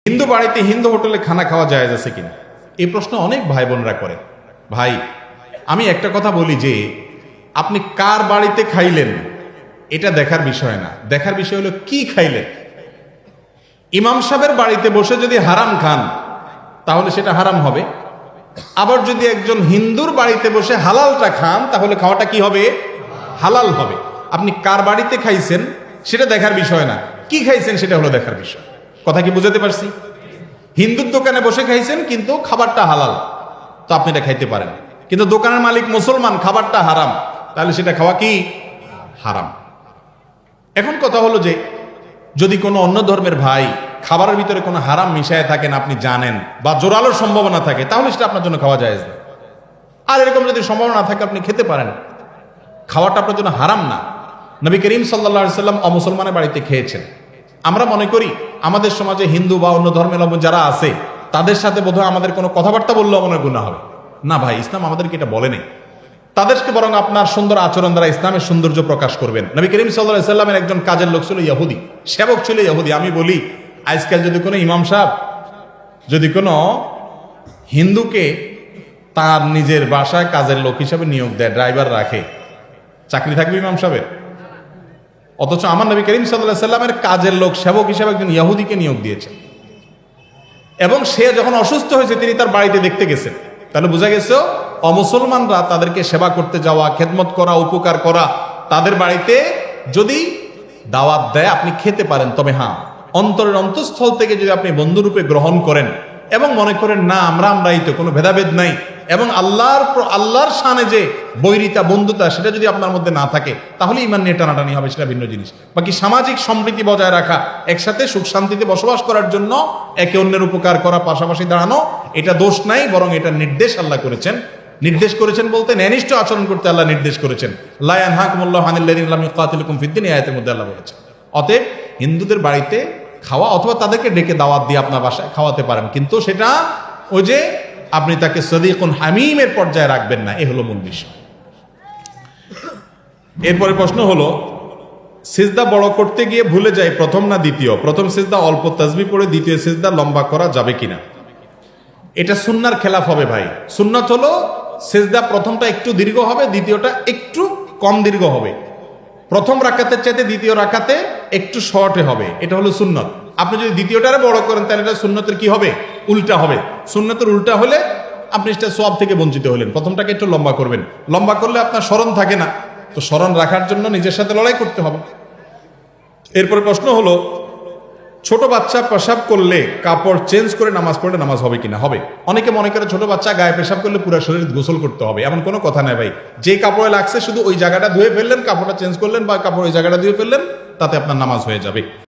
হিন্দু বাড়িতে হিন্দু হোটেলে খানা খাওয়া জায়েজ আছে কিনা, এই প্রশ্ন অনেক ভাই বোনরা করে। ভাই, আমি একটা কথা বলি যে আপনি কার বাড়িতে খাইলেন এটা দেখার বিষয় না, দেখার বিষয় হলো কি খাইলেন। ইমাম সাহেবের বাড়িতে বসে যদি হারাম খান তাহলে সেটা হারাম হবে, আবার যদি একজন হিন্দুর বাড়িতে বসে হালালটা খান তাহলে খাওয়াটা কি হবে? হালাল হবে। আপনি কার বাড়িতে খাইছেন সেটা দেখার বিষয় না, কি খাইছেন সেটা হলো দেখার বিষয়। কথা কি বুঝাতে পারছি? হিন্দুর দোকানে বসে খাইছেন কিন্তু খাবারটা হালাল, তো আপনি এটা খাইতে পারেন। কিন্তু দোকানের মালিক মুসলমান, খাবারটা হারাম, তাহলে সেটা খাওয়া কি হারাম। এখন কথা হলো যে যদি কোনো অন্য ধর্মের ভাই খাবারের ভিতরে কোনো হারাম মিশায় থাকেন আপনি জানেন, বা জোরালোর সম্ভাবনা থাকে, তাহলে সেটা আপনার জন্য খাওয়া যায় না। আর এরকম যদি সম্ভাবনা না থাকে আপনি খেতে পারেন, খাওয়াটা আপনার জন্য হারাম না। নবী করিম সাল্লাল্লাহু আলাইহি সাল্লাম অমুসলমানের বাড়িতে খেয়েছেন। আমরা মনে করি আমাদের সমাজে হিন্দু বা অন্য ধর্মের লোক যারা আছে তাদের সাথে বোধহয় আমাদের কোনো কথাবার্তা বললেও মনে গুনাহ হবে না। ভাই, ইসলাম আমাদেরকে এটা বলেনি। তাদেরকে বরং আপনার সুন্দর আচরণ দ্বারা ইসলামের সৌন্দর্য প্রকাশ করবেন। নবী করিম সাল্লাল্লাহু আলাইহি সাল্লামের একজন কাজের লোক ছিল ইহুদি, সেবক ছিল ইহুদি। আমি বলি আজকাল যদি কোনো ইমাম সাহেব যদি কোনো হিন্দুকে তার নিজের বাসায় কাজের লোক হিসাবে নিয়োগ দেয়, ড্রাইভার রাখে, চাকরি থাকবে ইমাম সাহেবের? অথচ আমার নবী করিম সাল্লাল্লাহু আলাইহি সাল্লামের কাজের লোক সেবক হিসাবে একজন ইহুদিকে নিয়োগ দিয়েছেন, এবং সে যখন অসুস্থ হয়েছে তিনি তার বাড়িতে দেখতে গেছেন। তাহলে বোঝা গেছে অমুসলমানরা তাদেরকে সেবা করতে যাওয়া, খেদমত করা, উপকার করা, তাদের বাড়িতে যদি দাওয়াত দেয় আপনি খেতে পারেন। তবে হ্যাঁ, অন্তরের অন্তঃস্থল থেকে যদি আপনি বন্ধুরূপে গ্রহণ করেন এবং মনে করেন না আমরাই তো, কোনো ভেদাভেদ নাই, এবং আল্লাহর শানে যে বৈরিতা বন্ধুতা সেটা যদি আপনার মধ্যে না থাকে, তাহলে ইমান নিয়ে টানাটানি হবে, সেটা ভিন্ন জিনিস। বাকি সামাজিক সম্প্রীতি বজায় রাখা, একসাথে সুখ শান্তিতে বসবাস করার জন্য একে অন্যের উপকার করা, পাশাপাশি দাঁড়ানো, এটা দোষ নাই, বরং এটা নির্দেশ আল্লাহ করেছেন। নির্দেশ করেছেন বলতে ন্যায়নিষ্ঠ আচরণ করতে আল্লাহ নির্দেশ করেছেন। লা ইয়ানহাকুমুল্লাহু আনিল্লাযিনা লাম ইউকাতিলুকুম ফিদ-দীন, এই আয়াতের মধ্যে আল্লাহ বলেছেন। অতএব হিন্দুদের বাড়িতে খাওয়া অথবা তাদেরকে ডেকে দাওয়াত দিয়ে আপনার বাসায় খাওয়াতে পারেন, কিন্তু সেটা ওই যে আপনি তাকে সদীকুন হামিমের পর্যায়ে রাখবেন না, এ হলো মূল বিষয়। এরপরে প্রশ্ন হলো, সিজদা বড় করতে গিয়ে ভুলে যায় প্রথম না দ্বিতীয়, প্রথম সিজদা অল্প তাসবিহ পড়ে দ্বিতীয় সিজদা লম্বা করা যাবে কিনা? এটা সুন্নাহর খেলাফ হবে ভাই। সুন্নাত হলো সিজদা প্রথমটা একটু দীর্ঘ হবে, দ্বিতীয়টা একটু কম দীর্ঘ হবে। প্রথম রাকাতের চাইতে দ্বিতীয় রাকাতে একটু শর্টে হবে, এটা হলো সুন্নত। আপনি যদি দ্বিতীয়টারে বড় করেন তাহলে এটা সুন্নতের কি হবে? উল্টা হবে। সুন্নতের উল্টা হলে আপনি সেটা সওয়াব থেকে বঞ্চিত হলেন। প্রথমটাকে একটু লম্বা করবেন, লম্বা করলে আপনার স্মরণ থাকে না, তো স্মরণ রাখার জন্য নিজের সাথে লড়াই করতে হবে। এরপরে প্রশ্ন হলো, ছোট বাচ্চা পেশাব করলে কাপড় চেঞ্জ করে নামাজ পড়লে নামাজ হবে কিনা? হবে। অনেকে মনে করে ছোট বাচ্চা গায়ে পেশাব করলে পুরো শরীর গোসল করতে হবে, এমন কোনো কথা নাই ভাই। যে কাপড়ে লাগছে শুধু ওই জায়গাটা ধুয়ে ফেললেন, কাপড়টা চেঞ্জ করলেন, বা কাপড় ওই জায়গাটা ধুয়ে ফেললেন, তাতে আপনার নামাজ হয়ে যাবে।